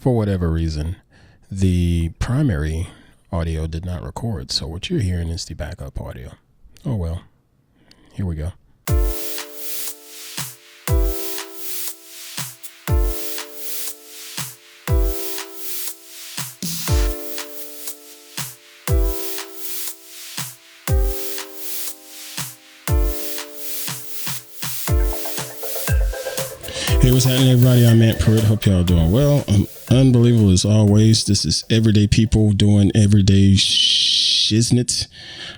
for whatever reason, the primary audio did not record. So what you're hearing is the backup audio. Oh, well, here we go. Hey, what's happening, everybody? I'm Pruitt. Hope y'all doing well. I'm unbelievable as always. This is everyday people doing everyday shiznits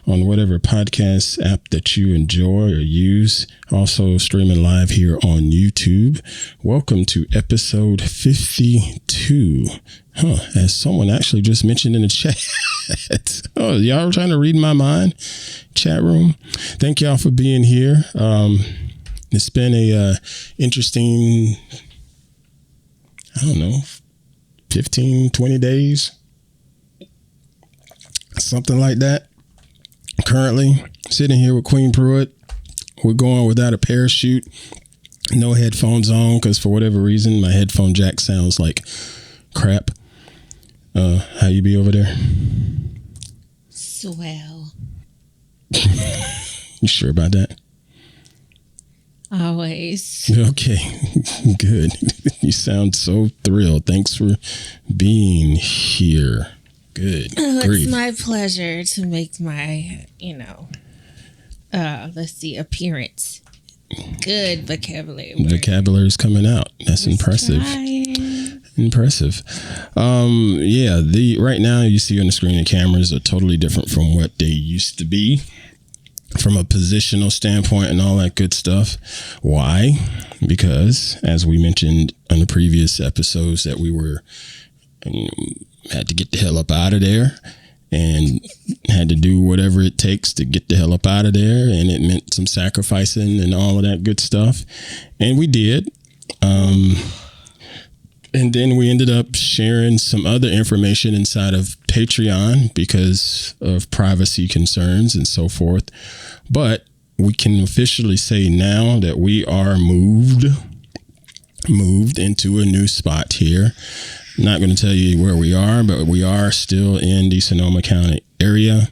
on whatever podcast app that you enjoy or use. Also streaming live here on YouTube. Welcome to episode 52. As someone actually just mentioned in the chat. Oh, y'all trying to read my mind? Chat room. Thank y'all for being here. It's been a interesting, 15, 20 days, something like that. Currently sitting here with Queen Pruitt. We're going without a parachute, no headphones on, because for whatever reason, my headphone jack sounds like crap. How you be over there? Swell. You sure about that? Always. Okay, good. You sound so thrilled. Thanks for being here. Good. Oh, grief. It's my pleasure to make my, appearance. Good vocabulary. Vocabulary's coming out. That's impressive. Impressive. Right now you see on the screen the cameras are totally different from what they used to be. From a positional standpoint and all that good stuff. Why? Because, as we mentioned on the previous episodes, that we had to get the hell up out of there and had to do whatever it takes to get the hell up out of there. And it meant some sacrificing and all of that good stuff. And we did. And then we ended up sharing some other information inside of Patreon because of privacy concerns and so forth. But we can officially say now that we are moved into a new spot here. I'm not going to tell you where we are, but we are still in the Sonoma County area.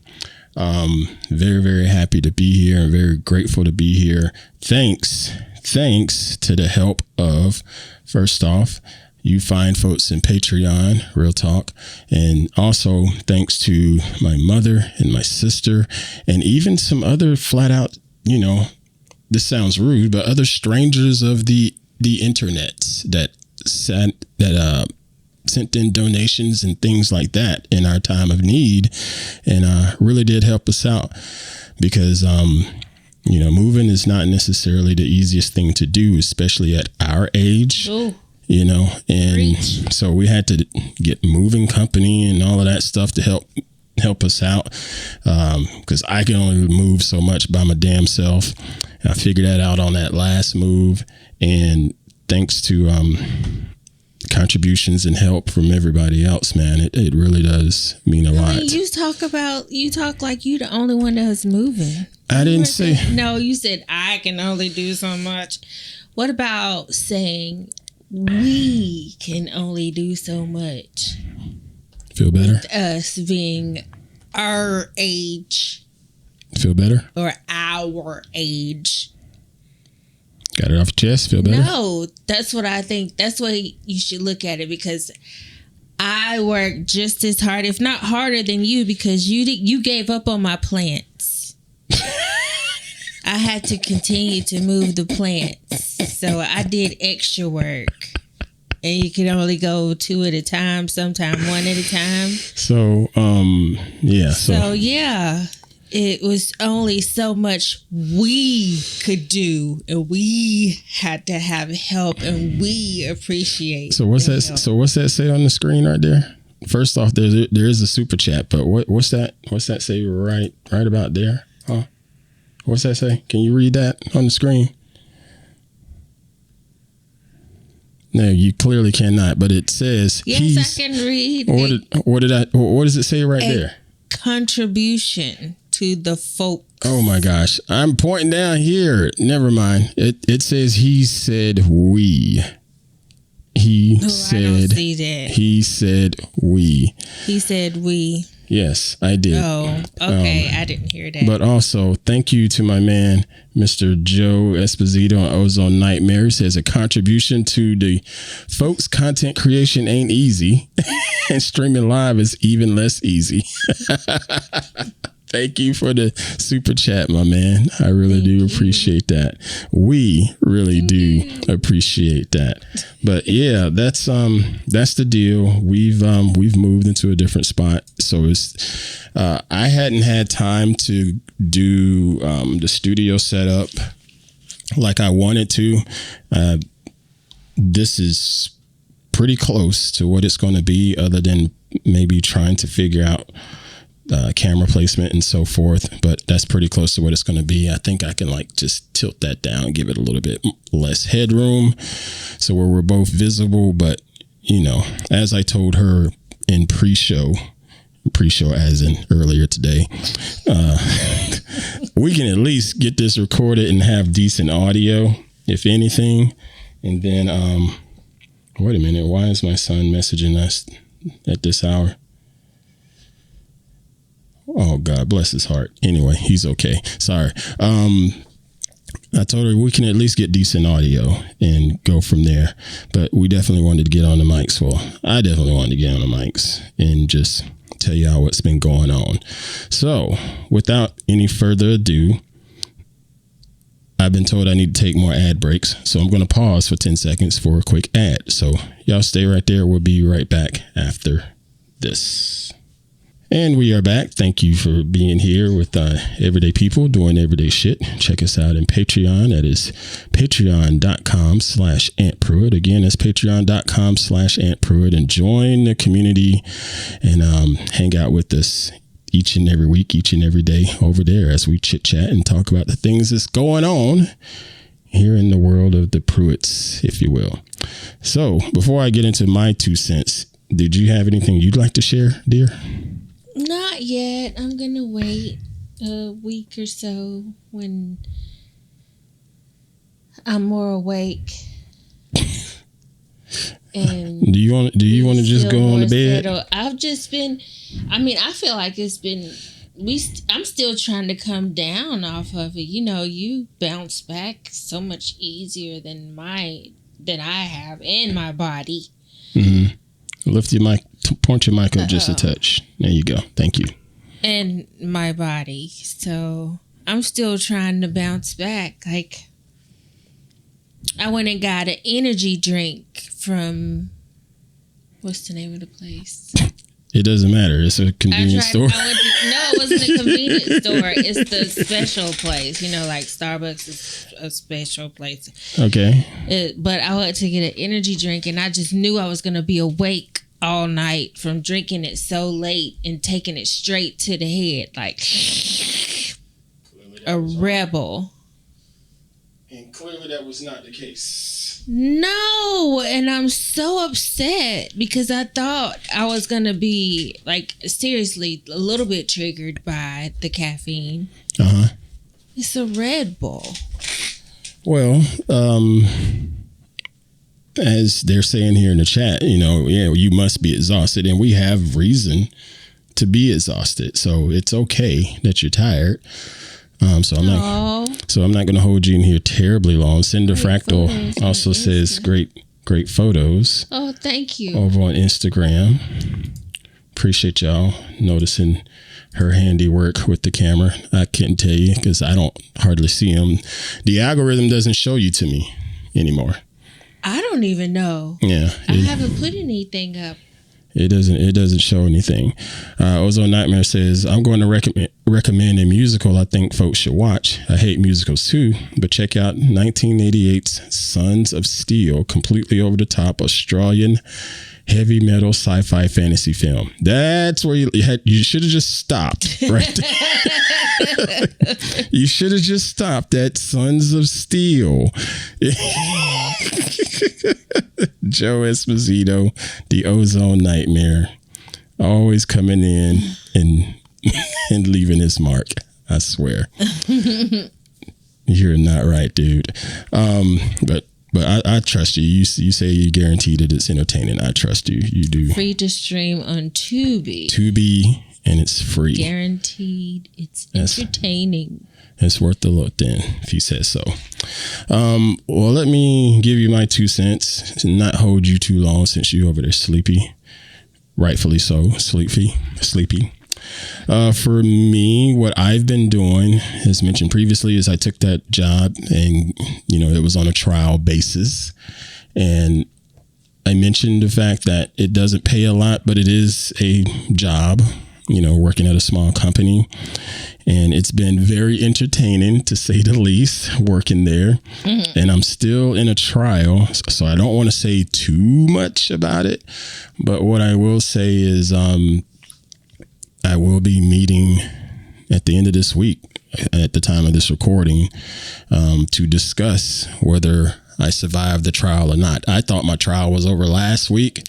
Very, very happy to be here and very grateful to be here. Thanks to the help of, first off, you fine folks in Patreon, real talk. And also thanks to my mother and my sister and even some other flat out, this sounds rude, but other strangers of the internet that sent in donations and things like that in our time of need. And really did help us out because, moving is not necessarily the easiest thing to do, especially at our age. Ooh. So we had to get moving company and all of that stuff to help us out. Cause I can only move so much by my damn self. I figured that out on that last move. And thanks to, contributions and help from everybody else, man, it really does mean a lot. You talk like you the only one that's moving. I didn't say. No, you said I can only do so much. What about saying we can only do so much? Feel better? With us being our age. Feel better? Or our age. Got it off your chest? Feel better? No, that's what I think. That's the way you should look at it, because I work just as hard, if not harder than you, because you gave up on my plants. I had to continue to move the plants. So I did extra work. And you can only go 2 at a time, sometime 1 at a time. So, it was only so much we could do, and we had to have help, and we appreciate. So what's that? Help. So what's that say on the screen right there? First off, there is a super chat, but what's that? What's that say right about there? Huh? What's that say? Can you read that on the screen? No, you clearly cannot, but it says yes, I can read. What does it say right there? Contribution to the folk. Oh my gosh. I'm pointing down here. Never mind. It says he said we. He I don't said, see that. he said we. He said we. Yes, I did. Oh, okay. I didn't hear that. But also, thank you to my man, Mr. Joe Esposito on Ozone Nightmare. He says a contribution to the folks, content creation ain't easy, and streaming live is even less easy. Thank you for the super chat, my man. I really do appreciate that. We really do appreciate that. But yeah, that's the deal. We've moved into a different spot. So it's I hadn't had time to do the studio setup like I wanted to. This is pretty close to what it's going to be, other than maybe trying to figure out camera placement and so forth, but that's pretty close to what it's going to be. I think I can like just tilt that down, give it a little bit less headroom, so where we're both visible. But you know, as I told her in pre-show as in earlier today, we can at least get this recorded and have decent audio, if anything. And then, wait a minute, why is my son messaging us at this hour? Oh, God bless his heart. Anyway, he's okay. Sorry. I told her we can at least get decent audio and go from there. But we definitely wanted to get on the mics. Well, I definitely wanted to get on the mics and just tell y'all what's been going on. So without any further ado, I've been told I need to take more ad breaks. So I'm going to pause for 10 seconds for a quick ad. So y'all stay right there. We'll be right back after this. And we are back. Thank you for being here with everyday people doing everyday shit. Check us out in Patreon. That is patreon.com/Aunt Pruitt. Again, that's patreon.com/Aunt Pruitt. And join the community and hang out with us each and every week, each and every day over there as we chit chat and talk about the things that's going on here in the world of the Pruitts, if you will. So before I get into my 2 cents, did you have anything you'd like to share, dear? Not yet. I'm going to wait a week or so when I'm more awake. And do you want to just go on the bed? Settled. I've just been, I feel like it's been, I'm still trying to come down off of it. You know, you bounce back so much easier than I have in my body. Mm-hmm. Lift your mic, point your mic up just a touch. There you go. Thank you. And my body. So I'm still trying to bounce back. Like, I went and got an energy drink from, what's the name of the place? It doesn't matter. It's a convenience store. No, it wasn't a convenience store. It's the special place. You know, like Starbucks is a special place. Okay. But I went to get an energy drink, and I just knew I was going to be awake all night from drinking it so late and taking it straight to the head, like a rebel. And clearly that was not the case. No, and I'm so upset because I thought I was going to be, like, seriously, a little bit triggered by the caffeine. Uh-huh. It's a Red Bull. Well, as they're saying here in the chat, you know, yeah, you must be exhausted, and we have reason to be exhausted. So it's okay that you're tired. So I'm not going to hold you in here terribly long. Cinder Fractal also says great photos. Oh, thank you. Over on Instagram. Appreciate y'all noticing her handiwork with the camera. I couldn't tell you because I don't hardly see them. The algorithm doesn't show you to me anymore. I don't even know. Yeah. I haven't put anything up. It doesn't show anything. Ozone Nightmare says, I'm going to recommend a musical I think folks should watch. I hate musicals too, but check out 1988's Sons of Steel, completely over the top Australian heavy metal sci-fi fantasy film. That's where you should have just stopped right there. You should have just stopped at Sons of Steel. Joe Esposito, the Ozone Nightmare, always coming in and leaving his mark. I swear. You're not right, dude. But But I trust you. You say you guarantee that it's entertaining. I trust you. You do. Free to stream on Tubi. Tubi, and it's free. Guaranteed. It's entertaining. It's worth the look then, if he says so. Well, let me give you my 2 cents and not hold you too long since you over there sleepy. Rightfully so. Sleepy. For me, what I've been doing, as mentioned previously, is I took that job and, it was on a trial basis. And I mentioned the fact that it doesn't pay a lot, but it is a job, working at a small company. And it's been very entertaining, to say the least, working there. Mm-hmm. And I'm still in a trial, so I don't want to say too much about it. But what I will say is I will be meeting at the end of this week, at the time of this recording, to discuss whether I survived the trial or not. I thought my trial was over last week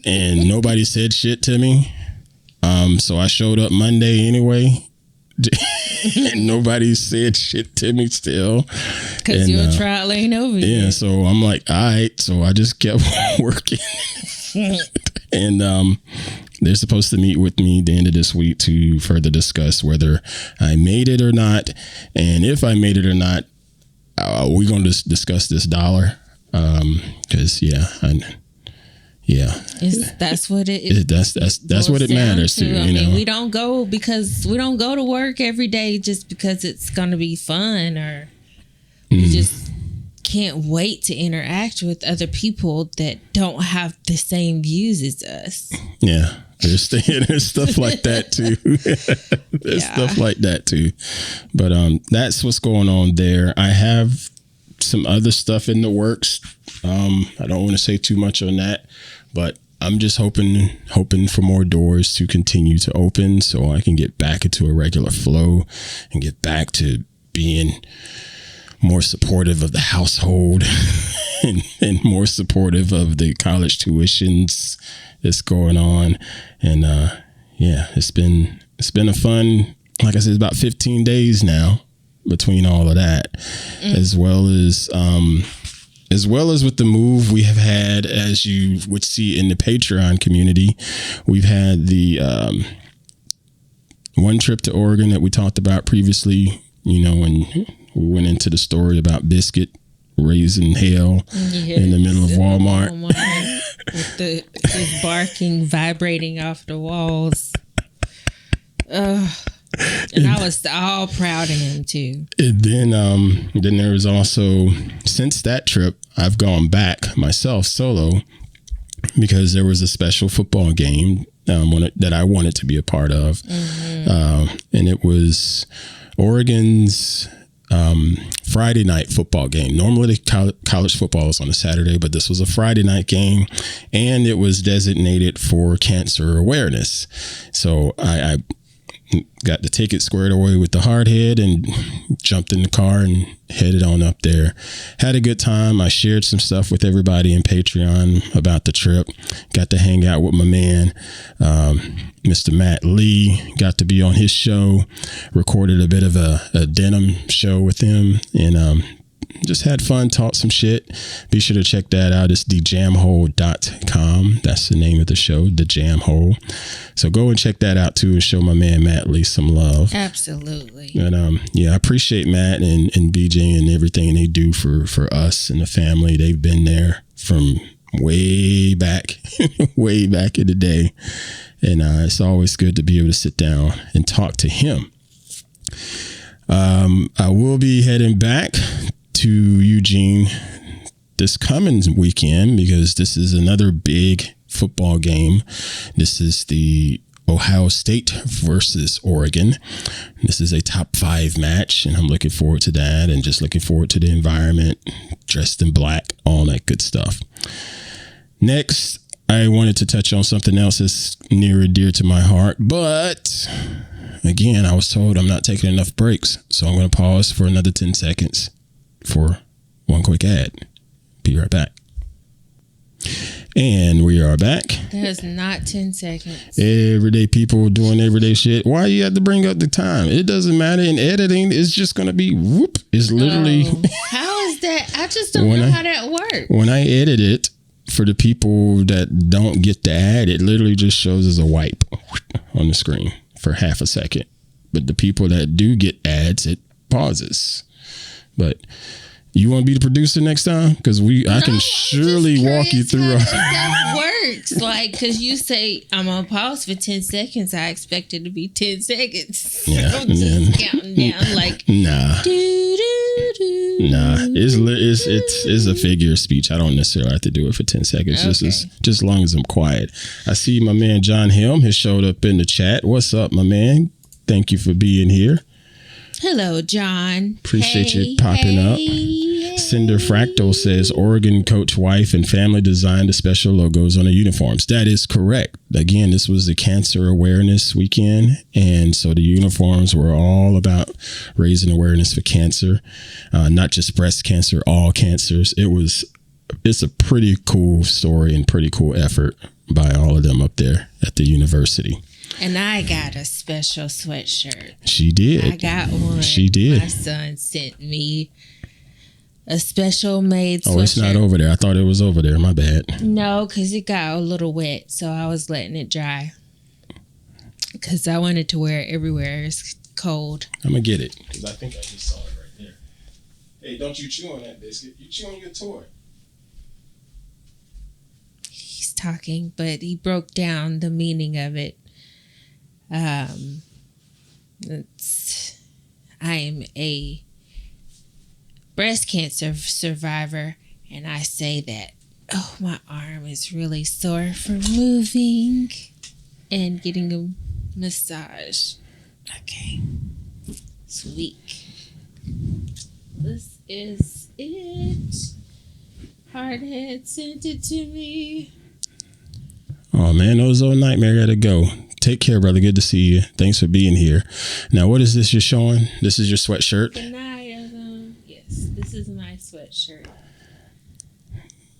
and nobody said shit to me. So I showed up Monday anyway. And nobody said shit to me still. Because your trial ain't over yet. Yeah, so I'm like, all right. So I just kept working. And they're supposed to meet with me the end of this week to further discuss whether I made it or not. And if I made it or not, we're going to discuss this dollar. Because, that's what it is. That's what it matters to. I mean, we don't go to work every day just because it's going to be fun, or we just can't wait to interact with other people that don't have the same views as us. Yeah, there's stuff like that too. There's stuff like that too. But that's what's going on there. I have some other stuff in the works. I don't want to say too much on that, but I'm just hoping for more doors to continue to open so I can get back into a regular flow and get back to being more supportive of the household and more supportive of the college tuitions that's going on. And it's been a fun, like I said, it's about 15 days now between all of that, as well as with the move we have had, as you would see in the Patreon community. We've had the one trip to Oregon that we talked about previously, when we went into the story about Biscuit raising hell in the middle of Walmart. With his barking vibrating off the walls. And I was all proud of him too. And then there was also, since that trip, I've gone back myself solo because there was a special football game that I wanted to be a part of. Mm-hmm. And it was Oregon's Friday night football game. Normally college football is on a Saturday, but this was a Friday night game, and it was designated for cancer awareness. So I got the ticket squared away with the hardhead and jumped in the car and headed on up there. Had a good time. I shared some stuff with everybody in Patreon about the trip. Got to hang out with my man, Mr. Matt Lee. Got to be on his show. Recorded a bit of a denim show with him, and just had fun, talked some shit. Be sure to check that out. It's thejamhole.com. That's the name of the show, The Jam Hole. So go and check that out too and show my man Matt Lee some love. Absolutely. And I appreciate Matt and BJ and everything they do for us and the family. They've been there from way back in the day. And it's always good to be able to sit down and talk to him. I will be heading back to Eugene this coming weekend because this is another big football game. This is the Ohio State versus Oregon. This is a top 5 match, and I'm looking forward to that, and just looking forward to the environment, dressed in black, all that good stuff. Next, I wanted to touch on something else that's near and dear to my heart, but again, I was told I'm not taking enough breaks, so I'm going to pause for another 10 seconds for one quick ad. Be right back. And we are back. There's not 10 seconds. Everyday people doing everyday shit. Why you have to bring up the time? It doesn't matter. In editing, it's just going to be whoop. It's literally. How is is that? I just don't know how that works. When I edit it, for the people that don't get the ad, it literally just shows as a wipe on the screen for half a second. But the people that do get ads, it pauses. But you want to be the producer next time? Because I can surely walk you through. How that works, like, because you say I'm on pause for 10 seconds. I expect it to be 10 seconds. Yeah, I'm just counting down, like nah. Nah, it's a figure of speech. I don't necessarily have to do it for 10 seconds. Okay. Just as long as I'm quiet. I see my man John Helm has showed up in the chat. What's up, my man? Thank you for being here. Hello, John. Appreciate you popping up. Cinder Fractal says Oregon coach wife and family designed the special logos on the uniforms. That is correct. Again, this was the Cancer Awareness Weekend, and so the uniforms were all about raising awareness for cancer, not just breast cancer, all cancers. It's a pretty cool story and pretty cool effort by all of them up there at the university. And I got a special sweatshirt. She did. I got one. She did. My son sent me a special made sweatshirt. Oh, it's not over there. I thought it was over there. My bad. No, because it got a little wet, so I was letting it dry. Because I wanted to wear it everywhere. It's cold. I'm going to get it. Because I think I just saw it right there. Hey, don't you chew on that biscuit. You chew on your toy. He's talking, but he broke down the meaning of it. I am a breast cancer survivor, and I say that, oh, my arm is really sore from moving and getting a massage. Okay. Sweet. This is it. Hardhead sent it to me. Oh, man, Ozone Nightmare gotta go. Take care, brother. Good to see you. Thanks for being here. Now, what is this you're showing? This is your sweatshirt? The night of them. Yes, this is my sweatshirt.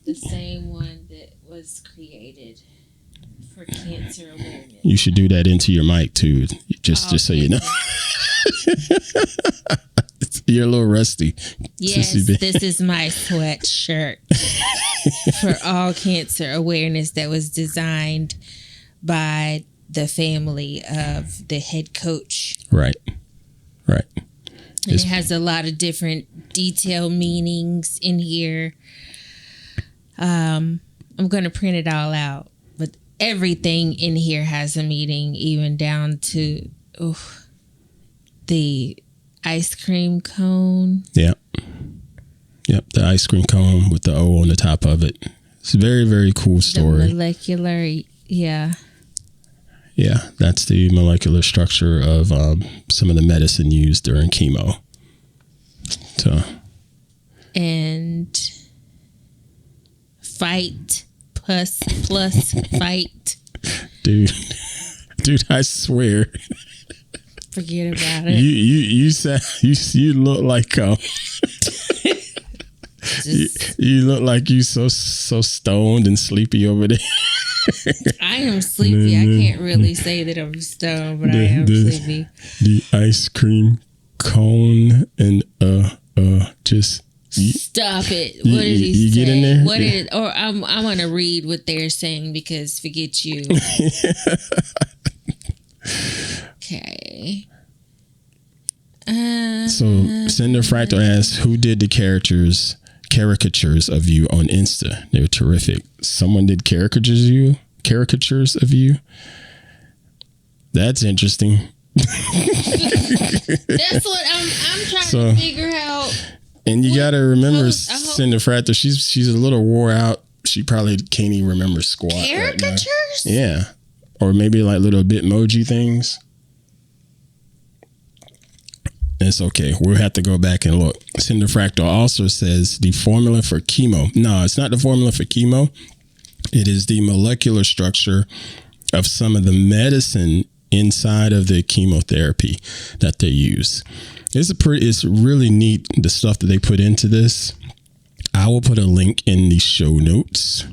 The same one that was created for cancer awareness. You should do that into your mic, too. Just so you know. You're a little rusty. Yes, this is my sweatshirt for all cancer awareness that was designed by the family of the head coach. Right. And it has a lot of different detailed meanings in here. I'm going to print it all out, but everything in here has a meaning, even down to the ice cream cone. Yep, the ice cream cone with the O on the top of it. It's a very, very cool story. The molecular, Yeah, that's the molecular structure of some of the medicine used during chemo. And fight plus fight. Dude, I swear. Forget about it. You look like you look like you so stoned and sleepy over there. I am sleepy. I can't really say that I'm stoned, but I am sleepy. The ice cream cone and just stop it. What did he say? Get in there? What did? Or I'm gonna read what they're saying because forget you. Okay. So Cinder Fractal asks, who did the caricatures of you on Insta? They're terrific. Someone did caricatures of you. That's interesting. That's what I'm trying to figure out. And you got to remember, Cinder Fractal, she's a little wore out. She probably can't even remember squat. Caricatures? Right, yeah. Or maybe like little Bitmoji things. It's okay. We'll have to go back and look. Cinder Fractal also says the formula for chemo. No, it's not the formula for chemo. It is the molecular structure of some of the medicine inside of the chemotherapy that they use. It's really neat, the stuff that they put into this. I will put a link in the show notes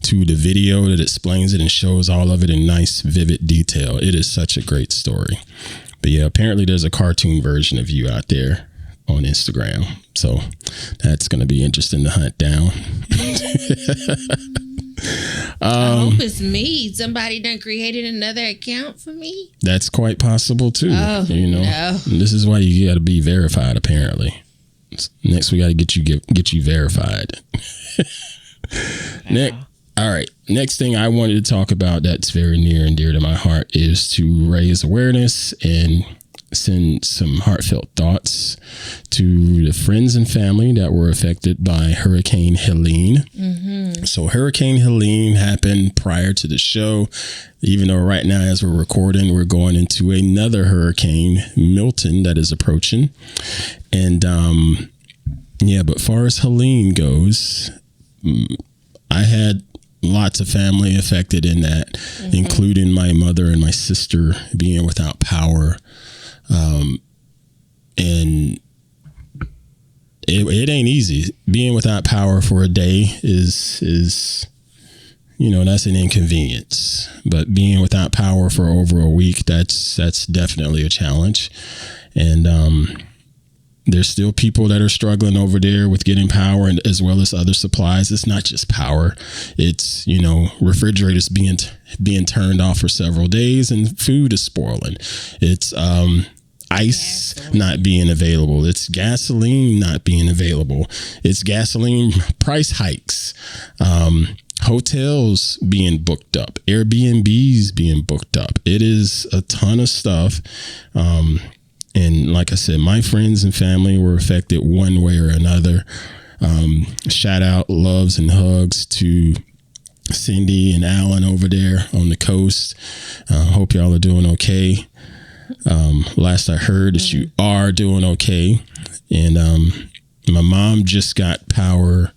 to the video that explains it and shows all of it in nice, vivid detail. It is such a great story. But yeah, apparently there's a cartoon version of you out there on Instagram. So that's going to be interesting to hunt down. I hope it's me. Somebody done created another account for me. That's quite possible too. Oh, no. This is why you got to be verified. Apparently, next we got to get you verified. Wow. All right. Next thing I wanted to talk about that's very near and dear to my heart is to raise awareness and send some heartfelt thoughts to the friends and family that were affected by Hurricane Helene. Mm-hmm. So Hurricane Helene happened prior to the show, even though right now as we're recording, we're going into another hurricane, Milton, that is approaching. And but far as Helene goes, I had lots of family affected in that, including my mother and my sister being without power. And it ain't easy. Being without power for a day is that's an inconvenience. But being without power for over a week, that's definitely a challenge. And there's still people that are struggling over there with getting power, and as well as other supplies. It's not just power. It's, refrigerators being turned off for several days and food is spoiling. It's ice not being available. It's gasoline not being available. It's gasoline price hikes. Hotels being booked up. Airbnbs being booked up. It is a ton of stuff. And like I said, my friends and family were affected one way or another. Shout out loves and hugs to Cindy and Alan over there on the coast. Hope y'all are doing okay. Last I heard is you are doing okay. And my mom just got power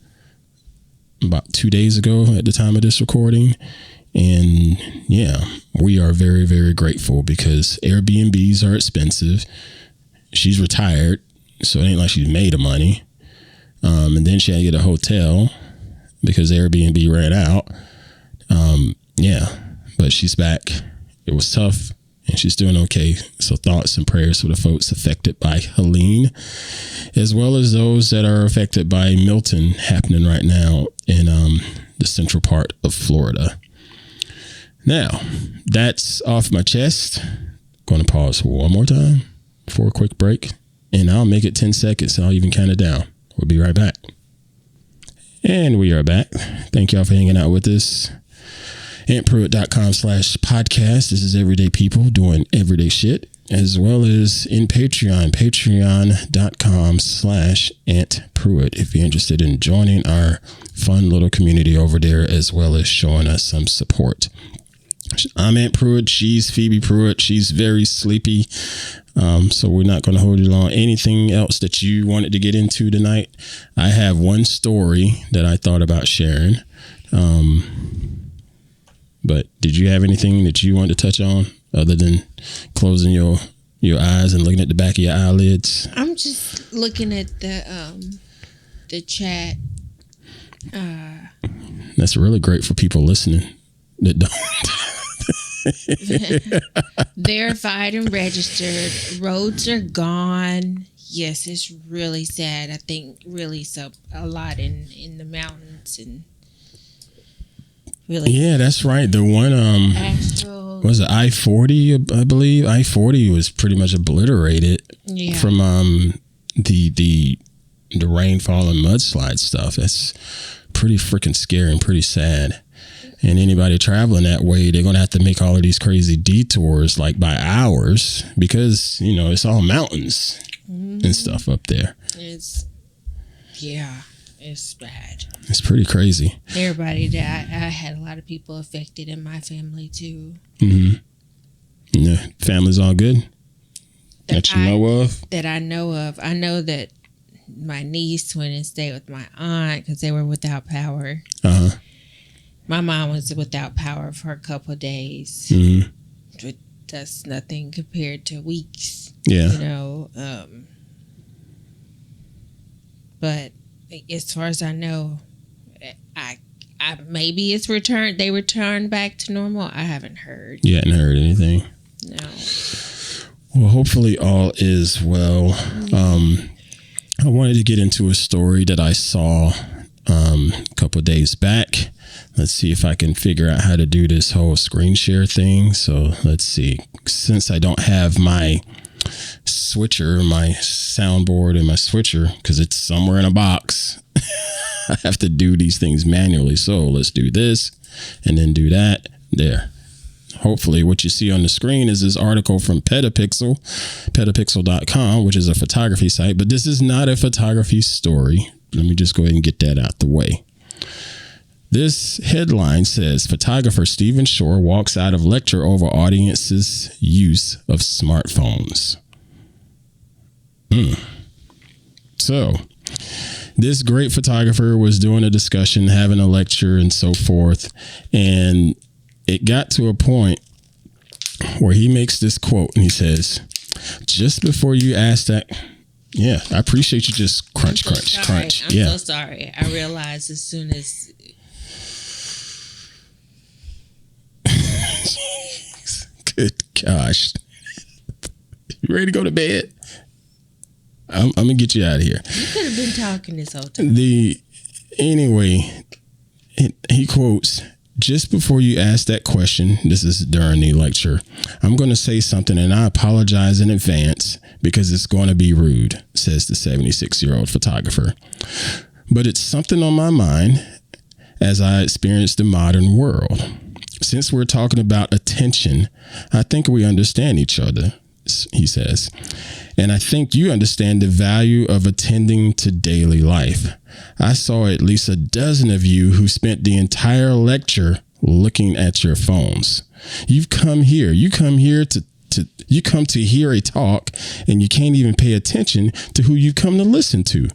about 2 days ago at the time of this recording. And yeah, we are very, very grateful because Airbnbs are expensive. She's retired, so it ain't like she's made of money. And then she had to get a hotel because Airbnb ran out. But she's back. It was tough and she's doing okay. So thoughts and prayers for the folks affected by Helene, as well as those that are affected by Milton happening right now in the central part of Florida. Now, that's off my chest. Going to pause for one more time for a quick break, and I'll make it 10 seconds. I'll even count it down. We'll be right back. And we are back. Thank y'all for hanging out with us. AntPruitt.com/podcast. This is everyday people doing everyday shit, as well as in Patreon, patreon.com/AntPruitt. If you're interested in joining our fun little community over there, as well as showing us some support. I'm Aunt Pruitt. She's Phoebe Pruitt. She's very sleepy. So we're not going to hold you long. Anything else that you wanted to get into tonight? I have one story that I thought about sharing. But did you have anything that you wanted to touch on other than closing your eyes and looking at the back of your eyelids? I'm just looking at the chat. That's really great for people listening that don't. Verified and registered. Roads are gone. Yes, it's really sad. I think really a lot in the mountains and really. Yeah, that's right. The one was it I-40? I believe I-40 was pretty much obliterated from the rainfall and mudslide stuff. That's pretty freaking scary and pretty sad. And anybody traveling that way, they're going to have to make all of these crazy detours like by hours because, it's all mountains and stuff up there. It's bad. It's pretty crazy. Everybody that I had a lot of people affected in my family too. Mm-hmm. Yeah, family's all good that you know of? That I know of. I know that my niece went and stayed with my aunt because they were without power. Uh-huh. My mom was without power for a couple of days. Mm-hmm. But that's nothing compared to weeks. Yeah. But as far as I know, I maybe it's returned. They returned back to normal. I haven't heard. You hadn't heard anything? No. Well, hopefully all is well. I wanted to get into a story that I saw a couple of days back. Let's see if I can figure out how to do this whole screen share thing. So let's see. Since I don't have my switcher, my soundboard and my switcher, because it's somewhere in a box, I have to do these things manually. So let's do this and then do that. There. Hopefully what you see on the screen is this article from petapixel.com, which is a photography site, but this is not a photography story. Let me just go ahead and get that out the way. This headline says, photographer Stephen Shore walks out of lecture over audience's use of smartphones. So this great photographer was doing a discussion, having a lecture and so forth. And it got to a point where he makes this quote and he says, just before you ask that, yeah, I appreciate you just crunch. I'm Yeah. so sorry. I realized as soon as. Good gosh. You ready to go to bed? I'm going to get you out of here. You could have been talking this whole time. Anyway, he quotes, just before you ask that question, this is during the lecture, I'm going to say something and I apologize in advance because it's going to be rude, says the 76-year-old photographer. But it's something on my mind as I experience the modern world. Since we're talking about attention, I think we understand each other, he says. And I think you understand the value of attending to daily life. I saw at least a dozen of you who spent the entire lecture looking at your phones. You come to hear a talk and you can't even pay attention to who you come to listen to.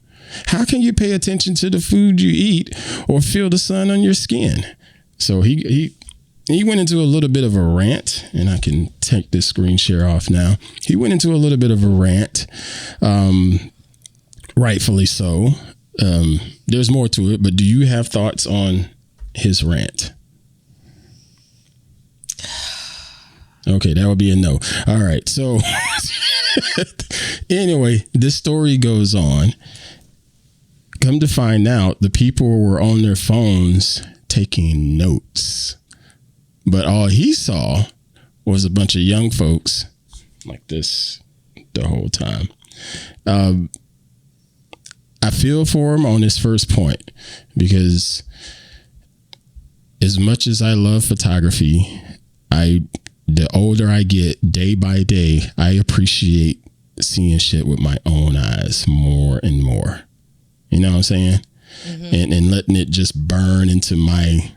How can you pay attention to the food you eat or feel the sun on your skin? So he went into a little bit of a rant, and I can take this screen share off now. He went into a little bit of a rant, rightfully so. There's more to it, but do you have thoughts on his rant? Okay, that would be a no. All right. So anyway, this story goes on. Come to find out, the people were on their phones taking notes. But all he saw was a bunch of young folks like this the whole time. I feel for him on his first point, because as much as I love photography, the older I get, day by day, I appreciate seeing shit with my own eyes more and more. You know what I'm saying? Mm-hmm. And letting it just burn into my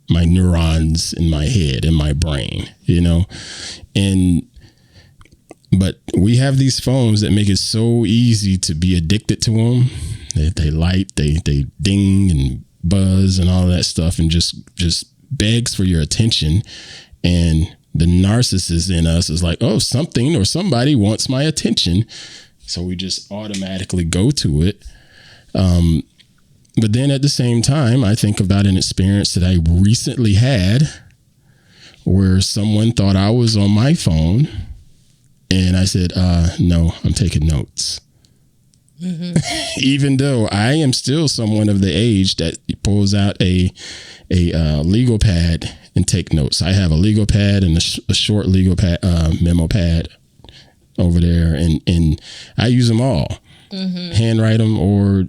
neurons in my head, in my brain, you know? But we have these phones that make it so easy to be addicted to them. They light, they ding and buzz and all that stuff, and just begs for your attention. And the narcissist in us is like, oh, something or somebody wants my attention. So we just automatically go to it. But then at the same time, I think about an experience that I recently had where someone thought I was on my phone, and I said, no, I'm taking notes. Mm-hmm. Even though I am still someone of the age that pulls out a legal pad and take notes. I have a legal pad and a short legal pad, memo pad over there, and I use them all. Mm-hmm. Handwrite them or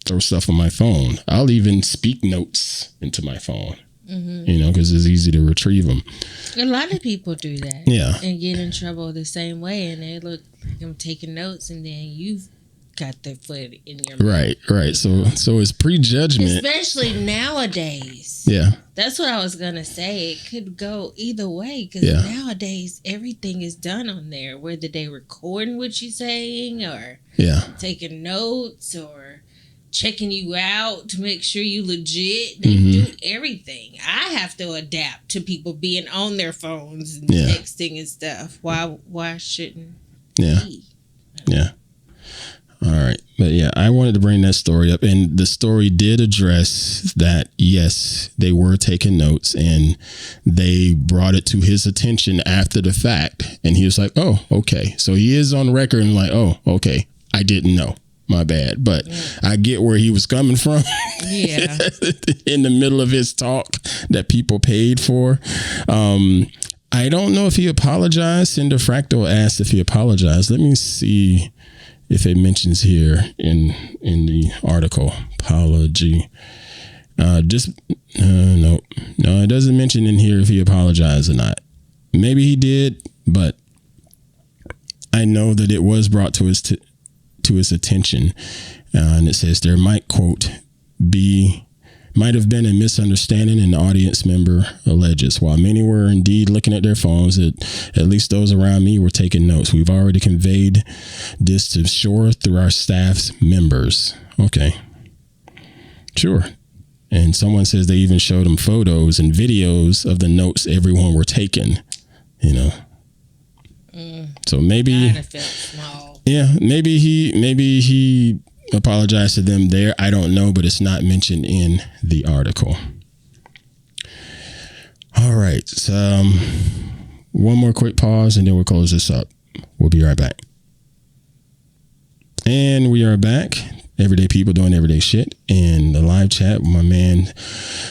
throw stuff on my phone. I'll even speak notes into my phone, mm-hmm. you know, because it's easy to retrieve them. A lot of people do that. Yeah. And get in trouble the same way. And they look like I'm taking notes, and then you've got their foot in your mouth. Right. So it's prejudgment. Especially nowadays. Yeah. That's what I was going to say. It could go either way, because nowadays everything is done on there, whether they recording what you're saying or taking notes or checking you out to make sure you legit. They do everything. I have to adapt to people being on their phones and texting and stuff. Why shouldn't we? Yeah. All right. But yeah, I wanted to bring that story up, and the story did address that. Yes, they were taking notes, and they brought it to his attention after the fact. And he was like, oh, okay. So he is on record and like, oh, okay. I didn't know. My bad. But I get where he was coming from. Yeah. In the middle of his talk that people paid for. I don't know if he apologized. Cinder Fractal asked if he apologized. Let me see if it mentions here in the article. Apology. No, it doesn't mention in here if he apologized or not. Maybe he did, but I know that it was brought to his attention, and it says there might have been a misunderstanding, an audience member alleges. While many were indeed looking at their phones, at least those around me were taking notes. We've already conveyed this to shore through our staff's members. Okay, sure. And someone says they even showed them photos and videos of the notes everyone were taking, you know. So maybe, yeah, maybe he apologized to them there. I don't know, but it's not mentioned in the article. All right. So, one more quick pause and then we'll close this up. We'll be right back. And we are back. Everyday people doing everyday shit. In the live chat, my man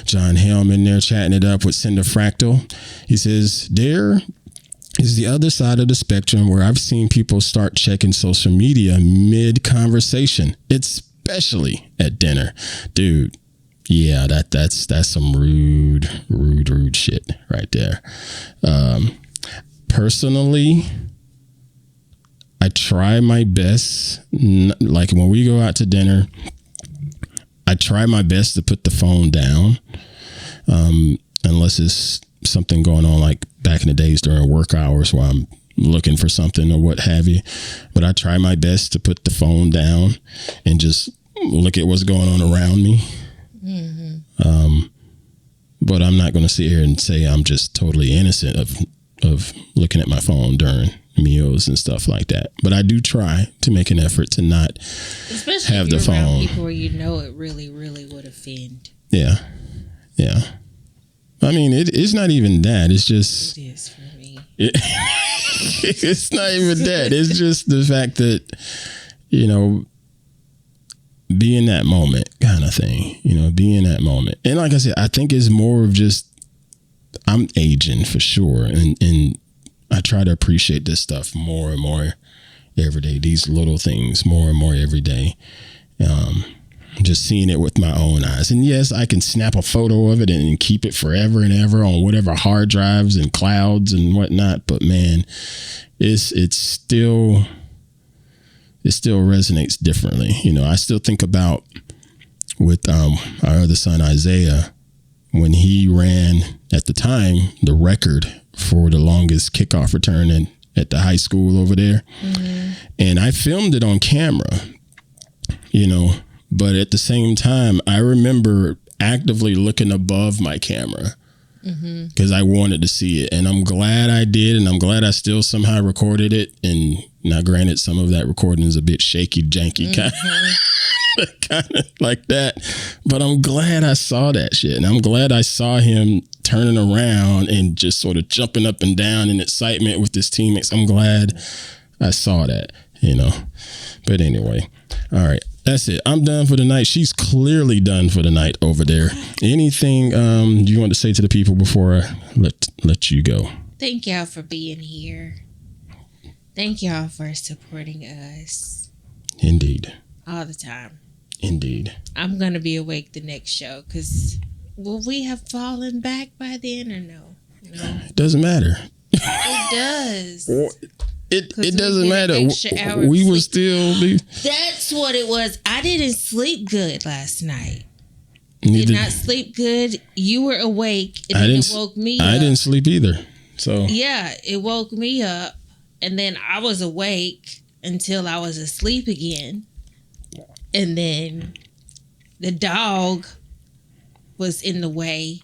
John Helm in there chatting it up with Cinder Fractal. He says, there is the other side of the spectrum where I've seen people start checking social media mid-conversation, especially at dinner. Dude, yeah, that's some rude shit right there. Personally, I try my best, like when we go out to dinner, I try my best to put the phone down, unless it's something going on like back in the days during work hours while I'm looking for something or what have you. But I try my best to put the phone down and just look at what's going on around me. Mm-hmm. But I'm not going to sit here and say I'm just totally innocent of looking at my phone during meals and stuff like that. But I do try to make an effort to not especially have if you're the phone. around people where you know it really would offend. Yeah. I mean, it's not even that. It's just... It is for me. It's not even that. It's just the fact that, you know, be in that moment kind of thing. You know, be in that moment. And like I said, I think it's more of just, I'm aging for sure. And I try to appreciate this stuff more and more every day. These little things more and more every day. Just seeing it with my own eyes. And yes, I can snap a photo of it and keep it forever and ever on whatever hard drives and clouds and whatnot. But man, it still resonates differently. You know, I still think about with our other son, Isaiah, when he ran at the time, the record for the longest kickoff return at the high school over there. Mm-hmm. And I filmed it on camera, you know. But at the same time, I remember actively looking above my camera because I wanted to see it. And I'm glad I did. And I'm glad I still somehow recorded it. And now, granted, some of that recording is a bit shaky, janky, kind of like that. But I'm glad I saw that shit. And I'm glad I saw him turning around and just sort of jumping up and down in excitement with his teammates. I'm glad I saw that, you know. But anyway, all right. That's it. I'm done for the night. She's clearly done for the night over there. Anything you want to say to the people before I let you go? Thank y'all for being here. Thank y'all for supporting us. Indeed. All the time. Indeed. I'm going to be awake the next show because will we have fallen back by then or no? No. It doesn't matter. It does. It doesn't matter. We will still be. That's what it was. I didn't sleep good last night. Did not sleep good. You were awake. And it woke me up. I didn't sleep either. So yeah, it woke me up, and then I was awake until I was asleep again, and then the dog was in the way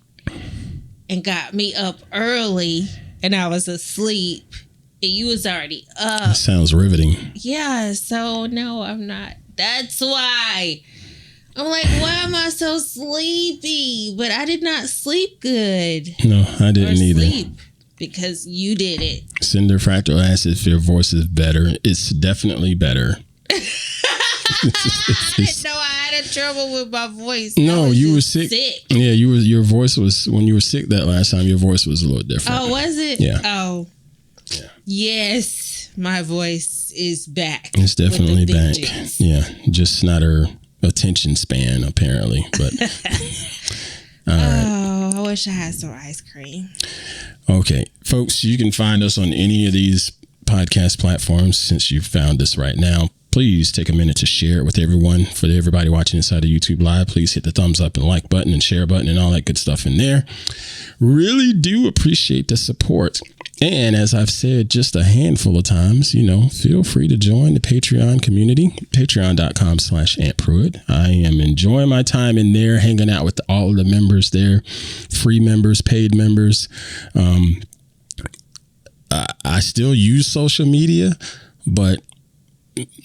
and got me up early, and I was asleep. You was already up. That sounds riveting. Yeah, so no, I'm not. That's why. I'm like, why am I so sleepy? But I did not sleep good. No, I didn't either. Because you did it. Cinder Fractal asks if your voice is better. It's definitely better. didn't know I had a trouble with my voice. No, you were sick. Yeah, your voice was, when you were sick that last time, your voice was a little different. Oh, was it? Yeah. Oh. Yeah. Yes, my voice is back. It's definitely back. Yeah, just not her attention span, apparently. But all right. Oh, I wish I had some ice cream. Okay, folks, you can find us on any of these podcast platforms. Since you've found us right now, please take a minute to share it with everyone. For everybody watching inside of YouTube Live, please hit the thumbs up and like button and share button and all that good stuff in there. Really do appreciate the support. And as I've said just a handful of times, feel free to join the Patreon community, patreon.com/Aunt Pruitt. I am enjoying my time in there, hanging out with all of the members there, free members, paid members. I still use social media, but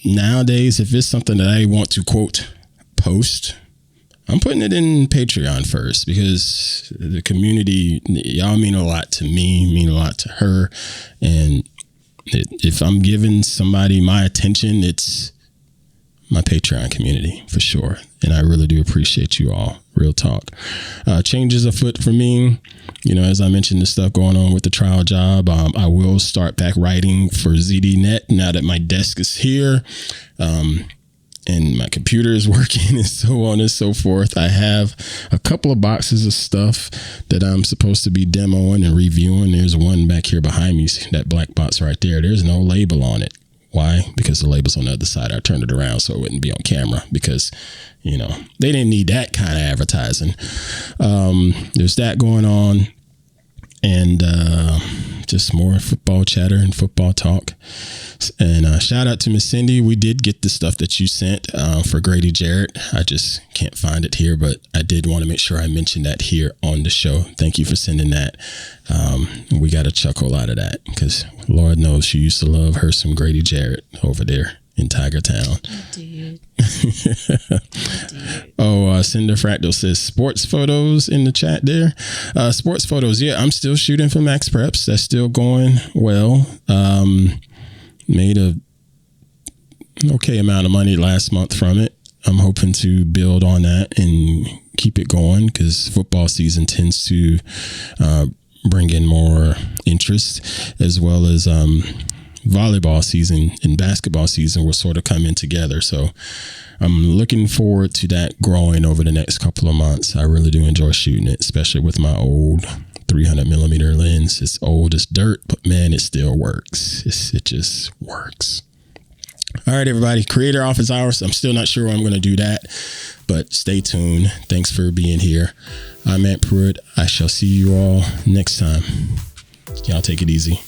nowadays, if it's something that I want to, quote, post, I'm putting it in Patreon first, because the community, y'all mean a lot to me, mean a lot to her. And if I'm giving somebody my attention, it's my Patreon community for sure. And I really do appreciate you all. Real talk. Changes afoot for me. As I mentioned, the stuff going on with the trial job. I will start back writing for ZDNet now that my desk is here. And my computer is working, and so on and so forth. I have a couple of boxes of stuff that I'm supposed to be demoing and reviewing. There's one back here behind me, that black box right there. There's no label on it. Why? Because the label's on the other side. I turned it around so it wouldn't be on camera, because, they didn't need that kind of advertising. There's that going on. And just more football chatter and football talk. And shout out to Miss Cindy. We did get the stuff that you sent for Grady Jarrett. I just can't find it here, but I did want to make sure I mentioned that here on the show. Thank you for sending that. We got a chuckle out of that, because Lord knows she used to love her some Grady Jarrett over there in Tiger Town. I did. Oh, Cinder Fractal says sports photos in the chat there. Sports photos. Yeah, I'm still shooting for Max Preps. That's still going well. Made a okay amount of money last month from it. I'm hoping to build on that and keep it going, because football season tends to bring in more interest, as well as volleyball season and basketball season will sort of come in together. So I'm looking forward to that growing over the next couple of months. I really do enjoy shooting it, especially with my old 300 millimeter lens. It's old as dirt, but man, it still works. It just works. All right, everybody, creator office hours. I'm still not sure when I'm going to do that, but stay tuned. Thanks for being here. I'm Aunt Pruitt. I shall see you all next time. Y'all take it easy.